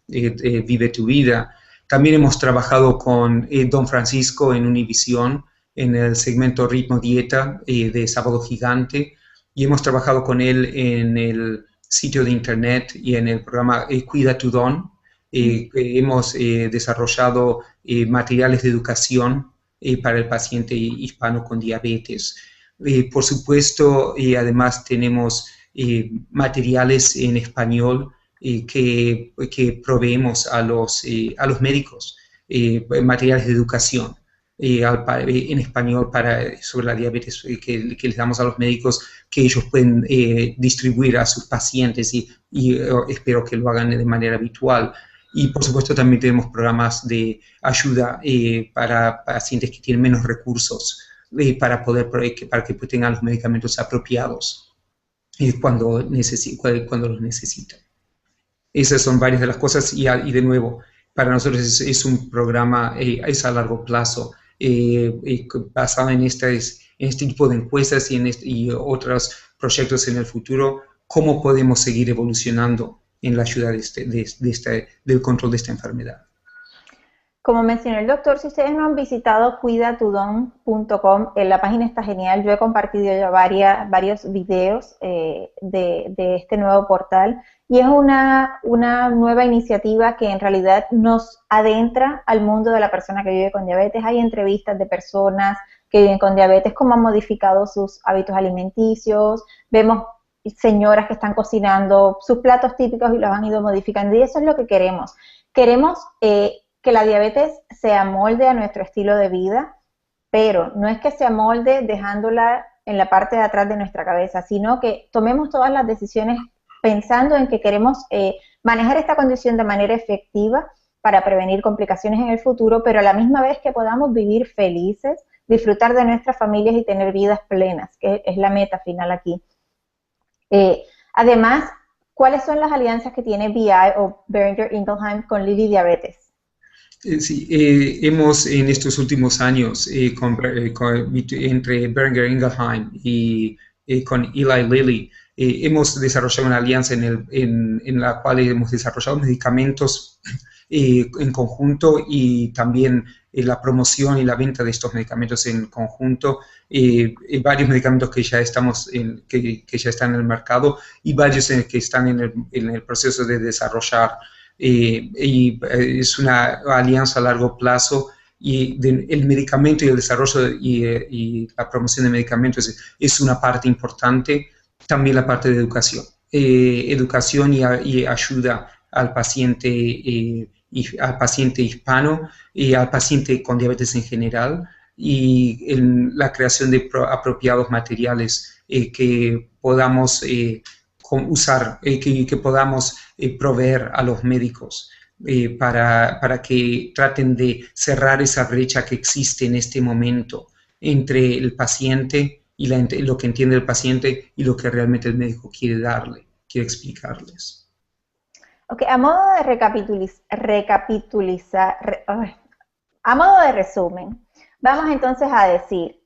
[SPEAKER 2] Vive tu Vida. También hemos trabajado con Don Francisco en Univisión, en el segmento Ritmo Dieta de Sábado Gigante, y hemos trabajado con él en el sitio de internet y en el programa Cuida tu Don. Hemos desarrollado materiales de educación para el paciente hispano con diabetes. Por supuesto, además tenemos materiales en español que proveemos a los médicos, materiales de educación en español sobre la diabetes que les damos a los médicos, que ellos pueden distribuir a sus pacientes y espero que lo hagan de manera habitual. Y por supuesto también tenemos programas de ayuda para pacientes que tienen menos recursos para que tengan los medicamentos apropiados cuando los necesitan. Esas son varias de las cosas y de nuevo, para nosotros es un programa es a largo plazo, basado en este tipo de encuestas y otros proyectos en el futuro, cómo podemos seguir evolucionando en la ayuda del control de esta enfermedad.
[SPEAKER 1] Como mencionó el doctor, si ustedes no han visitado cuidatudon.com, la página está genial. Yo he compartido ya varios videos de este nuevo portal y es una nueva iniciativa que en realidad nos adentra al mundo de la persona que vive con diabetes. Hay entrevistas de personas que viven con diabetes, cómo han modificado sus hábitos alimenticios. Vemos señoras que están cocinando sus platos típicos y los han ido modificando y eso es lo que queremos. Queremos que la diabetes se amolde a nuestro estilo de vida, pero no es que se amolde dejándola en la parte de atrás de nuestra cabeza, sino que tomemos todas las decisiones pensando en que queremos manejar esta condición de manera efectiva para prevenir complicaciones en el futuro, pero a la misma vez que podamos vivir felices, disfrutar de nuestras familias y tener vidas plenas, que es la meta final aquí. Además, ¿cuáles son las alianzas que tiene BI o Boehringer Ingelheim con Lilly Diabetes?
[SPEAKER 2] Sí, hemos en estos últimos años entre Boehringer Ingelheim y con Eli Lilly hemos desarrollado una alianza en la cual hemos desarrollado medicamentos en conjunto y también la promoción y la venta de estos medicamentos en conjunto, varios medicamentos que ya que ya están en el mercado y varios que están en el proceso de desarrollar. Es una alianza a largo plazo y el medicamento y el desarrollo y la promoción de medicamentos es una parte importante, también la parte de educación. Educación y ayuda al paciente hispano y al paciente con diabetes en general y en la creación de apropiados materiales que podamos usar, que podamos proveer a los médicos para que traten de cerrar esa brecha que existe en este momento entre el paciente y lo que entiende el paciente y lo que realmente el médico quiere darle, quiere explicarles.
[SPEAKER 1] Ok, a modo de a modo de resumen, vamos entonces a decir,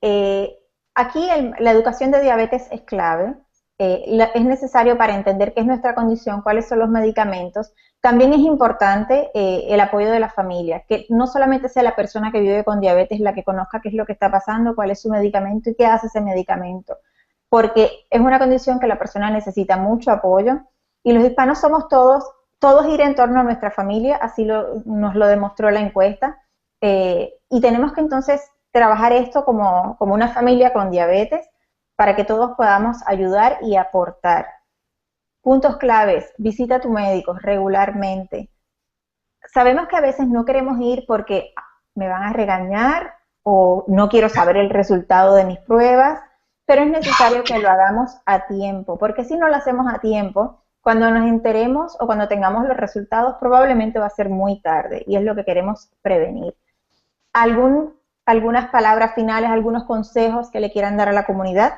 [SPEAKER 1] aquí la educación de diabetes es clave, es necesario para entender qué es nuestra condición, cuáles son los medicamentos. También es importante el apoyo de la familia, que no solamente sea la persona que vive con diabetes la que conozca qué es lo que está pasando, cuál es su medicamento y qué hace ese medicamento, porque es una condición que la persona necesita mucho apoyo y los hispanos somos todos gira en torno a nuestra familia, así nos lo demostró la encuesta, y tenemos que entonces trabajar esto como una familia con diabetes para que todos podamos ayudar y aportar. Puntos claves: visita a tu médico regularmente. Sabemos que a veces no queremos ir porque me van a regañar o no quiero saber el resultado de mis pruebas, pero es necesario que lo hagamos a tiempo, porque si no lo hacemos a tiempo, cuando nos enteremos o cuando tengamos los resultados, probablemente va a ser muy tarde y es lo que queremos prevenir. ¿Algunas palabras finales, algunos consejos que le quieran dar a la comunidad?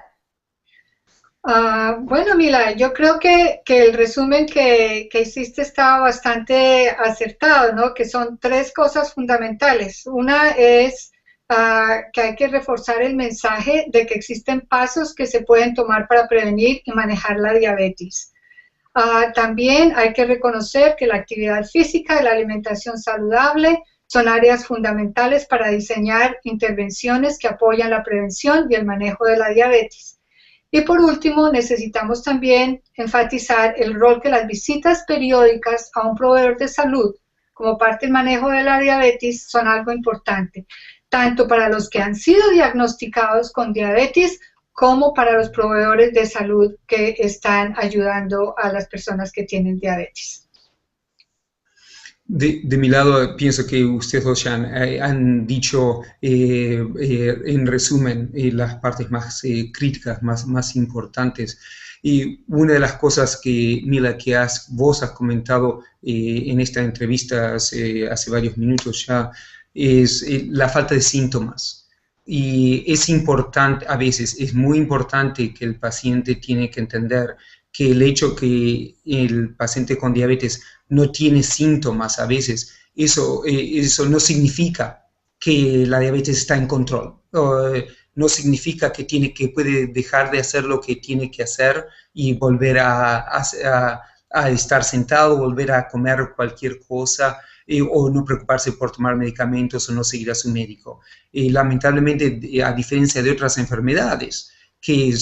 [SPEAKER 3] Bueno, Mila, yo creo que el resumen que hiciste estaba bastante acertado, ¿no? Que son tres cosas fundamentales. Una es que hay que reforzar el mensaje de que existen pasos que se pueden tomar para prevenir y manejar la diabetes. También hay que reconocer que la actividad física y la alimentación saludable son áreas fundamentales para diseñar intervenciones que apoyan la prevención y el manejo de la diabetes. Y por último, necesitamos también enfatizar el rol que las visitas periódicas a un proveedor de salud como parte del manejo de la diabetes son algo importante, tanto para los que han sido diagnosticados con diabetes como para los proveedores de salud que están ayudando a las personas que tienen diabetes.
[SPEAKER 2] De mi lado, pienso que ustedes dos ya han dicho en resumen las partes más críticas, más importantes. Y una de las cosas que, Mila, que vos has comentado en esta entrevista hace varios minutos ya, es la falta de síntomas. Y es importante, a veces, es muy importante que el paciente tiene que entender que el hecho que el paciente con diabetes no tiene síntomas a veces, eso no significa que la diabetes está en control. No significa que puede dejar de hacer lo que tiene que hacer y volver a estar sentado, volver a comer cualquier cosa, o no preocuparse por tomar medicamentos o no seguir a su médico. Lamentablemente, a diferencia de otras enfermedades que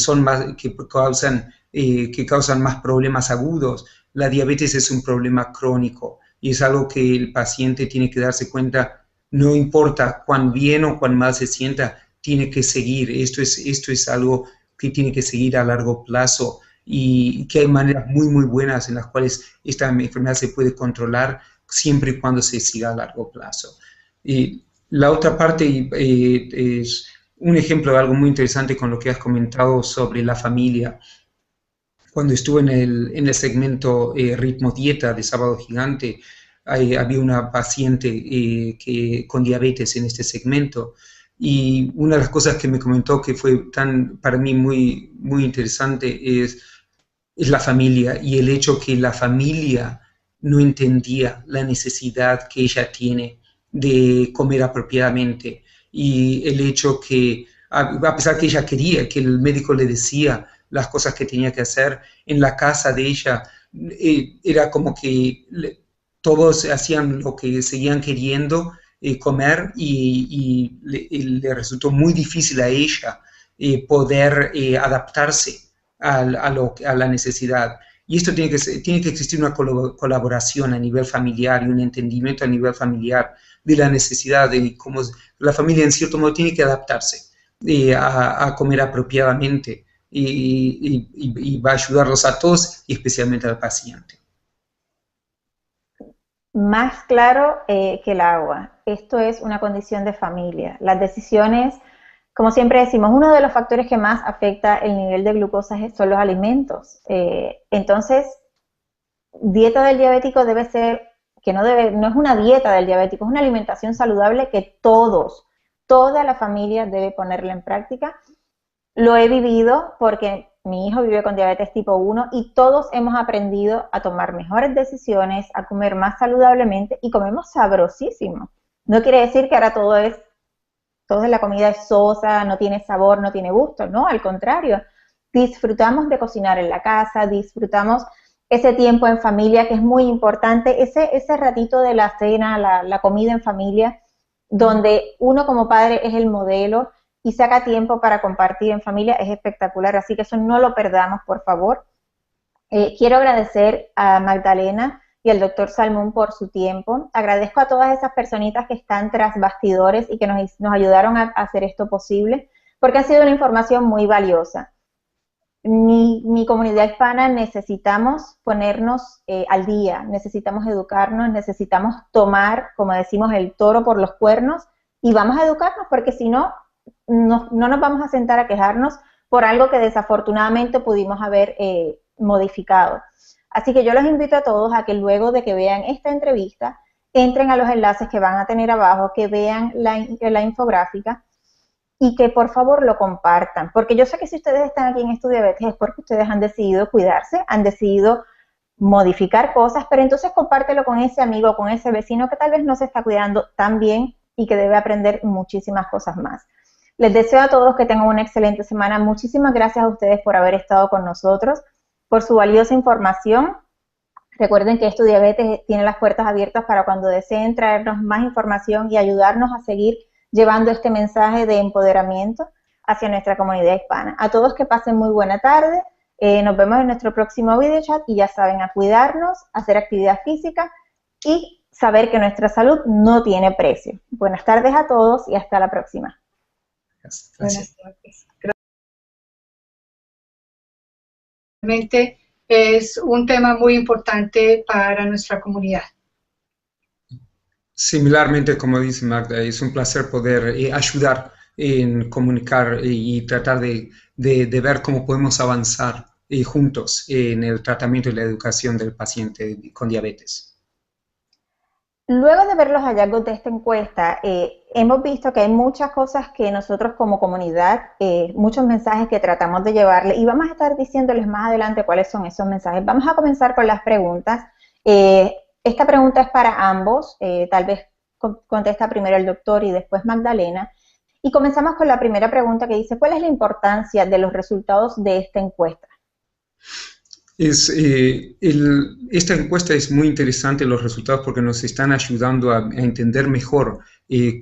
[SPEAKER 2] causan más problemas agudos, la diabetes es un problema crónico y es algo que el paciente tiene que darse cuenta, no importa cuán bien o cuán mal se sienta, tiene que seguir. Esto es algo que tiene que seguir a largo plazo y que hay maneras muy buenas en las cuales esta enfermedad se puede controlar siempre y cuando se siga a largo plazo. Y la otra parte es un ejemplo de algo muy interesante con lo que has comentado sobre la familia. Cuando estuve en el segmento Ritmo Dieta de Sábado Gigante, había una paciente con diabetes en este segmento, y una de las cosas que me comentó que fue para mí muy interesante es la familia y el hecho que la familia no entendía la necesidad que ella tiene de comer apropiadamente, y el hecho que, a pesar que ella quería, que el médico le decía las cosas que tenía que hacer, en la casa de ella era como que todos hacían lo que seguían queriendo comer, y le resultó muy difícil a ella poder adaptarse a la necesidad. Y esto tiene que existir una colaboración a nivel familiar y un entendimiento a nivel familiar de la necesidad de cómo la familia en cierto modo tiene que adaptarse a comer apropiadamente, y va a ayudarlos a todos y especialmente al paciente.
[SPEAKER 1] Más claro que el agua. Esto es una condición de familia. Las decisiones Como siempre decimos, uno de los factores que más afecta el nivel de glucosa son los alimentos. Entonces, dieta del diabético debe ser, que no es una dieta del diabético, es una alimentación saludable que toda la familia debe ponerla en práctica. Lo he vivido porque mi hijo vive con diabetes tipo 1 y todos hemos aprendido a tomar mejores decisiones, a comer más saludablemente y comemos sabrosísimo. No quiere decir que ahora toda la comida es sosa, no tiene sabor, no tiene gusto, no, al contrario. Disfrutamos de cocinar en la casa, disfrutamos ese tiempo en familia que es muy importante, ese ratito de la cena, la comida en familia, donde uno como padre es el modelo y saca tiempo para compartir en familia, es espectacular, así que eso no lo perdamos, por favor. Quiero agradecer a Magdalena y al doctor Salmón por su tiempo. Agradezco a todas esas personitas que están tras bastidores y que nos ayudaron a hacer esto posible, porque ha sido una información muy valiosa. Mi comunidad hispana necesitamos ponernos al día, necesitamos educarnos, necesitamos tomar, como decimos, el toro por los cuernos y vamos a educarnos porque si no, no nos vamos a sentar a quejarnos por algo que desafortunadamente pudimos haber modificado. Así que yo los invito a todos a que luego de que vean esta entrevista, entren a los enlaces que van a tener abajo, que vean la infográfica y que por favor lo compartan. Porque yo sé que si ustedes están aquí en Estudio Diabetes es porque ustedes han decidido cuidarse, han decidido modificar cosas, pero entonces compártelo con ese amigo, con ese vecino que tal vez no se está cuidando tan bien y que debe aprender muchísimas cosas más. Les deseo a todos que tengan una excelente semana. Muchísimas gracias a ustedes por haber estado con nosotros, por su valiosa información. Recuerden que Estudio Diabetes tiene las puertas abiertas para cuando deseen traernos más información y ayudarnos a seguir llevando este mensaje de empoderamiento hacia nuestra comunidad hispana. A todos que pasen muy buena tarde. Nos vemos en nuestro próximo video chat y ya saben, a cuidarnos, a hacer actividad física y saber que nuestra salud no tiene precio. Buenas tardes a todos y hasta la próxima.
[SPEAKER 2] Gracias.
[SPEAKER 3] Buenas tardes. Realmente es un tema muy importante para nuestra comunidad.
[SPEAKER 2] Similarmente, como dice Magda, es un placer poder ayudar en comunicar y tratar de ver cómo podemos avanzar juntos en el tratamiento y la educación del paciente con diabetes.
[SPEAKER 1] Luego de ver los hallazgos de esta encuesta, hemos visto que hay muchas cosas que nosotros como comunidad, muchos mensajes que tratamos de llevarle y vamos a estar diciéndoles más adelante cuáles son esos mensajes. Vamos a comenzar con las preguntas. Esta pregunta es para ambos, tal vez contesta primero el doctor y después Magdalena. Y comenzamos con la primera pregunta que dice, ¿cuál es la importancia de los resultados de esta encuesta?
[SPEAKER 2] Esta encuesta es muy interesante, los resultados, porque nos están ayudando a entender mejor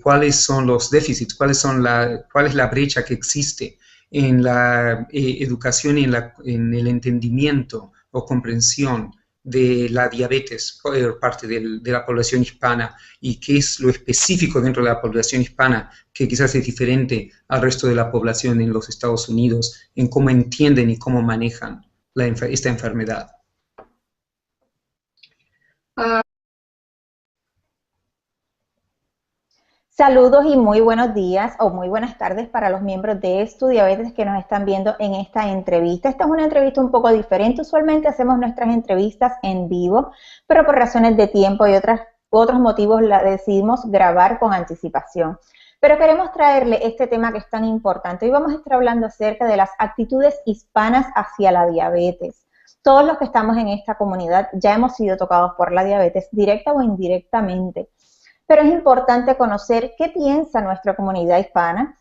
[SPEAKER 2] cuáles son los déficits, cuál es la brecha que existe en la educación y en el entendimiento o comprensión de la diabetes por parte de la población hispana y qué es lo específico dentro de la población hispana que quizás es diferente al resto de la población en los Estados Unidos, en cómo entienden y cómo manejan esta enfermedad.
[SPEAKER 1] Saludos y muy buenos días o muy buenas tardes para los miembros de Estudio Diabetes que nos están viendo en esta entrevista. Esta es una entrevista un poco diferente. Usualmente hacemos nuestras entrevistas en vivo, pero por razones de tiempo y otros motivos la decidimos grabar con anticipación. Pero queremos traerle este tema que es tan importante. Hoy vamos a estar hablando acerca de las actitudes hispanas hacia la diabetes. Todos los que estamos en esta comunidad ya hemos sido tocados por la diabetes, directa o indirectamente. Pero es importante conocer qué piensa nuestra comunidad hispana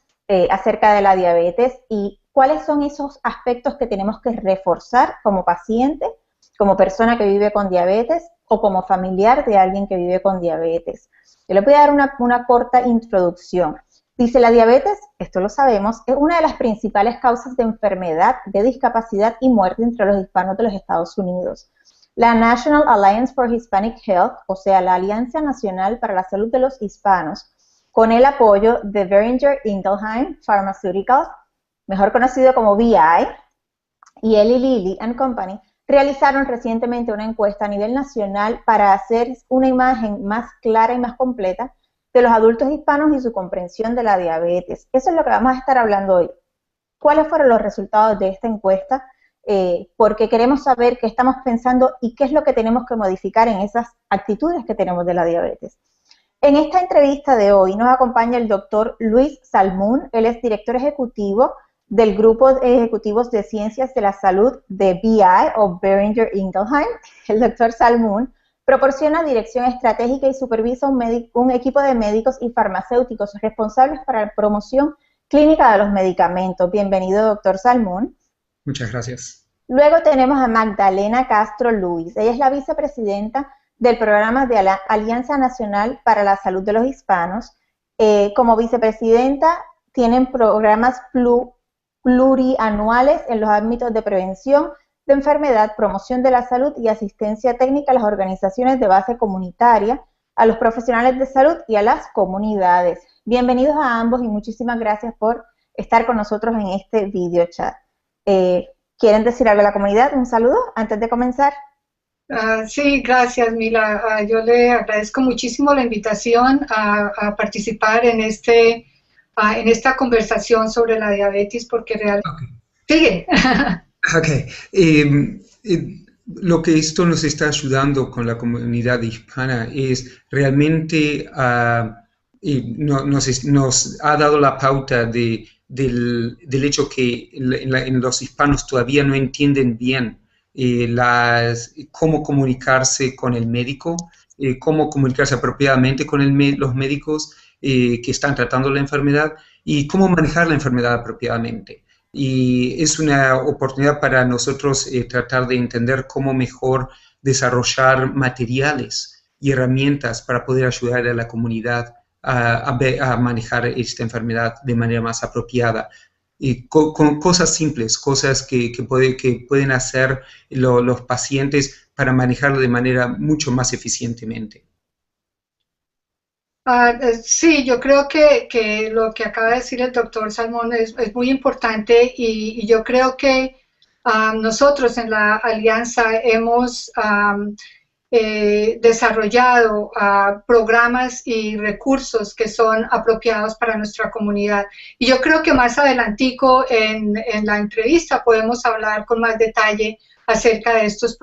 [SPEAKER 1] acerca de la diabetes y cuáles son esos aspectos que tenemos que reforzar como paciente, como persona que vive con diabetes o como familiar de alguien que vive con diabetes. Yo le voy a dar una corta introducción. Dice, la diabetes, esto lo sabemos, es una de las principales causas de enfermedad, de discapacidad y muerte entre los hispanos de los Estados Unidos. La National Alliance for Hispanic Health, o sea, la Alianza Nacional para la Salud de los Hispanos, con el apoyo de Boehringer Ingelheim Pharmaceuticals, mejor conocido como BI, y Eli Lilly and Company, realizaron recientemente una encuesta a nivel nacional para hacer una imagen más clara y más completa de los adultos hispanos y su comprensión de la diabetes. Eso es lo que vamos a estar hablando hoy. ¿Cuáles fueron los resultados de esta encuesta? Porque queremos saber qué estamos pensando y qué es lo que tenemos que modificar en esas actitudes que tenemos de la diabetes. En esta entrevista de hoy nos acompaña el doctor Luis Salmón. Él es director ejecutivo del Grupo de Ejecutivos de Ciencias de la Salud de BI o Boehringer Ingelheim. El doctor Salmón proporciona dirección estratégica y supervisa un equipo de médicos y farmacéuticos responsables para la promoción clínica de los medicamentos. Bienvenido, doctor Salmón.
[SPEAKER 2] Muchas gracias.
[SPEAKER 1] Luego tenemos a Magdalena Castro Luis. Ella es la vicepresidenta del programa de la Alianza Nacional para la Salud de los Hispanos. Como vicepresidenta, tienen programas plurianuales en los ámbitos de prevención de enfermedad, promoción de la salud y asistencia técnica a las organizaciones de base comunitaria, a los profesionales de salud y a las comunidades. Bienvenidos a ambos y muchísimas gracias por estar con nosotros en este video chat. ¿Quieren decir algo a la comunidad? ¿Un saludo antes de comenzar?
[SPEAKER 3] Sí, gracias, Mila. Yo le agradezco muchísimo la invitación a participar en esta conversación sobre la diabetes, porque realmente... Okay. Sigue.
[SPEAKER 2] Lo que esto nos está ayudando con la comunidad hispana es realmente nos ha dado la pauta del hecho que en los hispanos todavía no entienden bien cómo comunicarse con el médico, cómo comunicarse apropiadamente con los médicos que están tratando la enfermedad y cómo manejar la enfermedad apropiadamente. Y es una oportunidad para nosotros tratar de entender cómo mejor desarrollar materiales y herramientas para poder ayudar a la comunidad a manejar esta enfermedad de manera más apropiada. Y con cosas simples, cosas que pueden hacer los pacientes para manejarlo de manera mucho más eficientemente.
[SPEAKER 3] Sí, yo creo que lo que acaba de decir el doctor Salmón es muy importante y yo creo que nosotros en la Alianza hemos desarrollado programas y recursos que son apropiados para nuestra comunidad. Y yo creo que más adelantico en la entrevista podemos hablar con más detalle acerca de estos.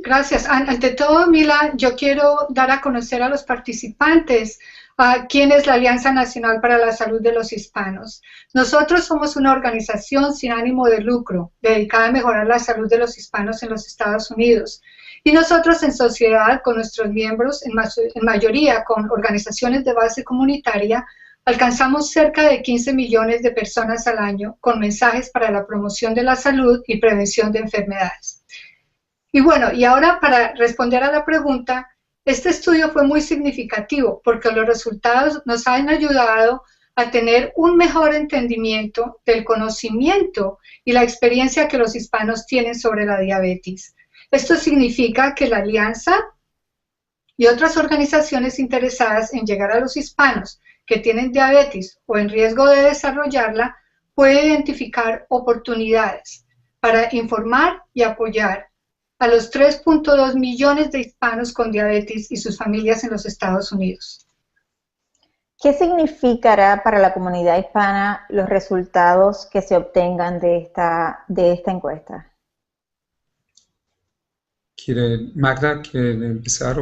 [SPEAKER 3] Gracias. Ante todo, Mila, yo quiero dar a conocer a los participantes quién es la Alianza Nacional para la Salud de los Hispanos. Nosotros somos una organización sin ánimo de lucro dedicada a mejorar la salud de los hispanos en los Estados Unidos. Y nosotros en sociedad con nuestros miembros, en mayoría con organizaciones de base comunitaria, alcanzamos cerca de 15 millones de personas al año con mensajes para la promoción de la salud y prevención de enfermedades. Y bueno, y ahora para responder a la pregunta, este estudio fue muy significativo porque los resultados nos han ayudado a tener un mejor entendimiento del conocimiento y la experiencia que los hispanos tienen sobre la diabetes. Esto significa que la Alianza y otras organizaciones interesadas en llegar a los hispanos que tienen diabetes o en riesgo de desarrollarla pueden identificar oportunidades para informar y apoyar a los 3.2 millones de hispanos con diabetes y sus familias en los Estados Unidos.
[SPEAKER 1] ¿Qué significará para la comunidad hispana los resultados que se obtengan de esta encuesta?
[SPEAKER 2] Magda, ¿quiere empezar?